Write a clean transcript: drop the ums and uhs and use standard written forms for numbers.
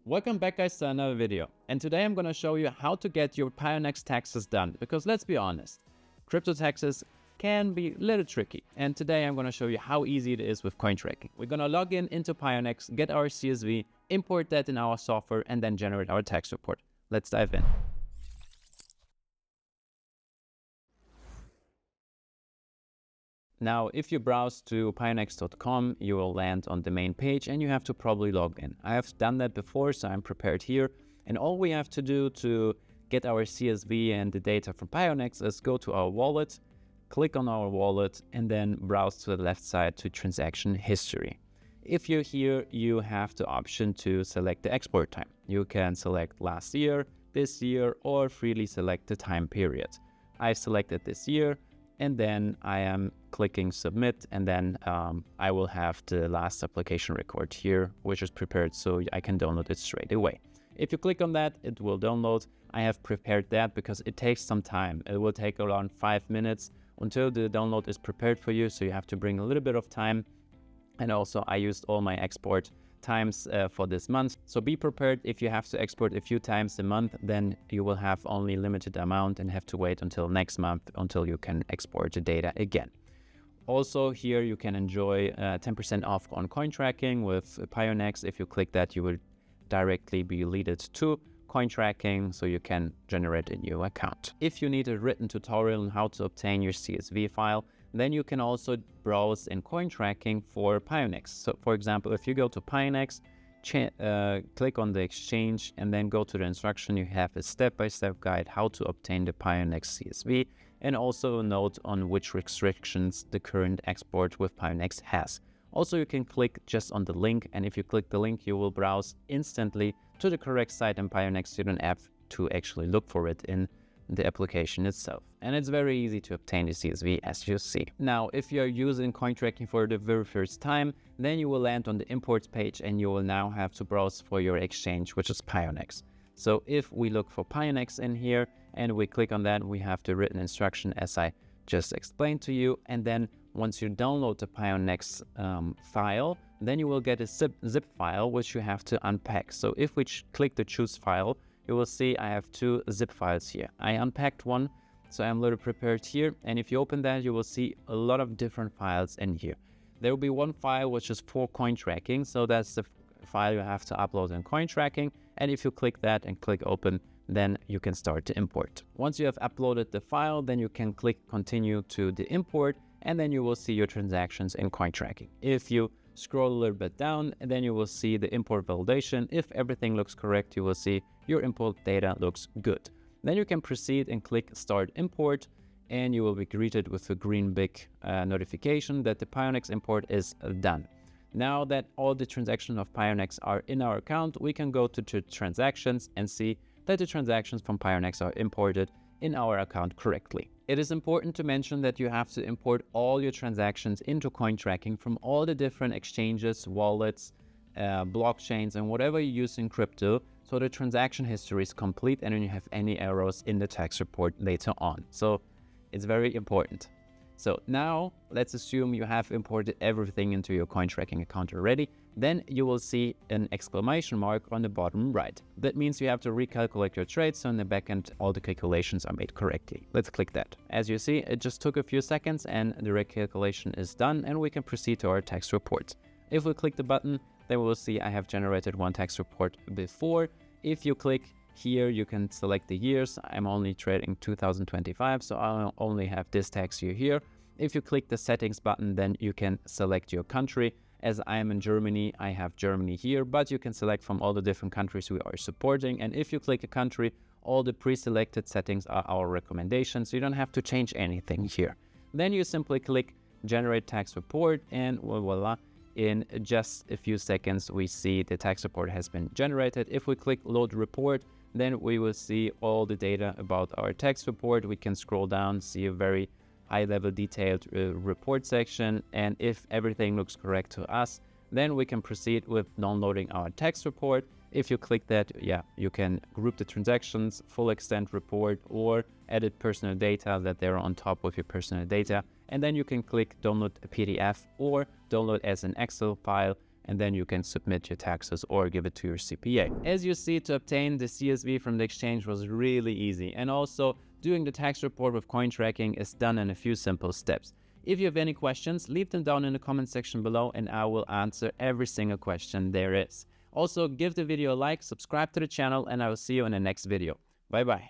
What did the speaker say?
Welcome back guys to another video, and today I'm going to show you how to get your Pionex taxes done, because let's be honest, crypto taxes can be a little tricky, and today I'm going to show you how easy it is with CoinTracking. We're going to log in into Pionex, get our CSV, import that in our software, and then generate our tax report. Let's dive in. Now, if you browse to pionex.com, you will land on the main page and you have to probably log in. I have done that before, so I'm prepared here. And all we have to do to get our CSV and the data from Pionex is go to our wallet, click on our wallet, and then browse to the left side to transaction history. If you're here, you have the option to select the export time. You can select last year, this year, or freely select the time period. I've selected this year. And then I am clicking submit, and then I will have the last application record here, which is prepared so I can download it straight away. If you click on that, it will download. I have prepared that because it takes some time. It will take around 5 minutes until the download is prepared for you, so you have to bring a little bit of time. And also I used all my export times for this month. So be prepared. If you have to export a few times a month, then you will have only limited amount and have to wait until next month until you can export the data again. Also here you can enjoy 10% off on CoinTracking with Pionex. If you click that, you will directly be leaded to CoinTracking, so you can generate a new account. If you need a written tutorial on how to obtain your CSV file, then you can also browse in CoinTracking for Pionex. So for example, if you go to Pionex, click on the exchange and then go to the instruction, you have a step-by-step guide how to obtain the Pionex CSV, and also a note on which restrictions the current export with Pionex has. Also, you can click just on the link, and if you click the link, you will browse instantly to the correct site in Pionex. You don't have to actually look for it in the application itself. And it's very easy to obtain the CSV, as you see. Now, if you're using CoinTracking for the very first time, then you will land on the imports page and you will now have to browse for your exchange, which is Pionex. So if we look for Pionex in here and we click on that, we have the written instruction as I just explained to you. And then once you download the Pionex file, then you will get a zip file, which you have to unpack. So if we click the choose file, you will see I have two zip files here. I unpacked one, so I'm a little prepared here. And if you open that, you will see a lot of different files in here. There will be one file which is for CoinTracking. So that's the file you have to upload in CoinTracking. And if you click that and click open, then you can start to import. Once you have uploaded the file, then you can click continue to the import, and then you will see your transactions in CoinTracking. If you scroll a little bit down, and then you will see the import validation. If everything looks correct, you will see your import data looks good. Then you can proceed and click start import, and you will be greeted with a green big notification that the Pionex import is done. Now that all the transactions of Pionex are in our account, we can go to transactions and see that the transactions from Pionex are imported in our account correctly. It is important to mention that you have to import all your transactions into CoinTracking from all the different exchanges, wallets, blockchains, and whatever you use in crypto, so the transaction history is complete and then you have any errors in the tax report later on. So it's very important. So now let's assume you have imported everything into your CoinTracking account already. Then you will see an exclamation mark on the bottom right. That means you have to recalculate your trades, so in the backend all the calculations are made correctly. Let's click that. As you see, it just took a few seconds and the recalculation is done, and we can proceed to our tax report. If we click the button, then we will see I have generated one tax report before. If you click here, you can select the years. I'm only trading 2025, so I'll only have this tax year here. If you click the settings button, then you can select your country. As I am in Germany, I have Germany here, but you can select from all the different countries we are supporting. And if you click a country, all the pre-selected settings are our recommendations. So you don't have to change anything here. Then you simply click generate tax report, and voila, in just a few seconds, we see the tax report has been generated. If we click load report, then we will see all the data about our tax report. We can scroll down, see a very high-level detailed report section, and if everything looks correct to us, then we can proceed with downloading our tax report. If you click that, you can group the transactions, full extent report, or edit personal data that they're on top of your personal data, and then you can click download a PDF or download as an Excel file, and then you can submit your taxes or give it to your CPA. As you see, to obtain the CSV from the exchange was really easy, and also doing the tax report with CoinTracking is done in a few simple steps. If you have any questions, leave them down in the comment section below and I will answer every single question there is. Also, give the video a like, subscribe to the channel, and I will see you in the next video. Bye bye.